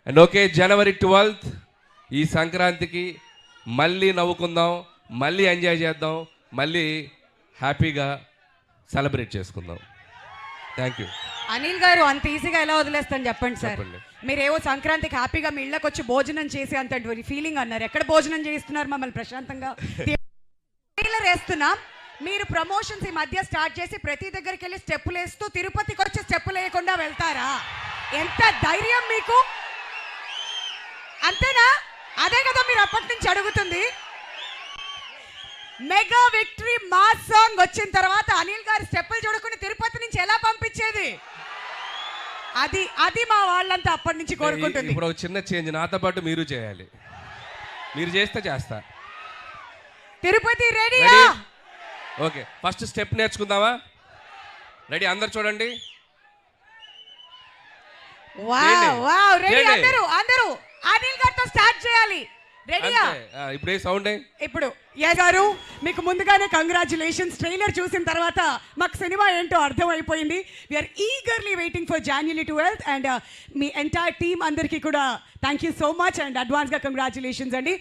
And okay, January 12th ఈ సంక్రాంతికి మళ్ళీ నవ్వుకుందాం, మళ్ళీ ఎంజాయ్ చేద్దాం, మళ్ళీ హ్యాపీగా సెలబ్రేట్ చేసుకుందాం. Thank you. అనిల్ గారు, అంత ఈజీగా ఎలా వదిలేస్తాను చెప్పండి సార్. చెప్పండి. మీరేవో సంక్రాంతికి హ్యాపీగా మీ ఇళ్ళకి వచ్చి భోజనం చేసి అంత ఫీలింగ్ అన్నారు. ఎక్కడ భోజనం చేస్తున్నారు మమ్మల్ని ప్రశాంతంగా ట్రైలర్ వేస్తున్నాం. మీరు ప్రమోషన్స్ ఈ మధ్య స్టార్ట్ చేసి ప్రతి దగ్గరికి వెళ్ళి స్టెప్పులు వేస్తూ తిరుపతికి వచ్చి స్టెప్పులు వేయకుండా వెళ్తారా? ఎంత ధైర్యం మీకు! అంతేనా? అదే కదా మీరు అప్పటి నుంచి అడుగుతుంది. మెగా విక్టరీ మాస్ సాంగ్ వచ్చిన తర్వాత అనిల్ గారు స్టెప్పులు చూడకుండా తిరుపతి నుంచి ఎలా పంపించేది? అది మా వాళ్ళంతా అప్పటి నుంచి కోరుకుంటుంది. ఇప్పుడు చిన్న చేంజ్, నాతో పాటు మీరు చేయాలి. మీరు చేస్తే చేస్తా. తిరుపతి రెడీయా? ఓకే, ఫస్ట్ స్టెప్ నేర్చుకుందామా? రెడీ? అందరు చూడండి. రెడీ అందరూ అనిల్ గారితో స్టార్ట్ చేయాలి. రెడీయా? ఇప్పుడు సౌండ్ ఇప్పుడు గారు మీకు ముందుగానే కంగ్రాచులేషన్స్. ట్రైలర్ చూసిన తర్వాత మాకు సినిమా ఏంటో అర్థమైపోయింది. We're eagerly waiting for January 12th and మీ ఎంటైర్ టీమ్ అందరికీ కూడా thank you so much and అడ్వాన్స్గా కంగ్రాచులేషన్స్ అండి.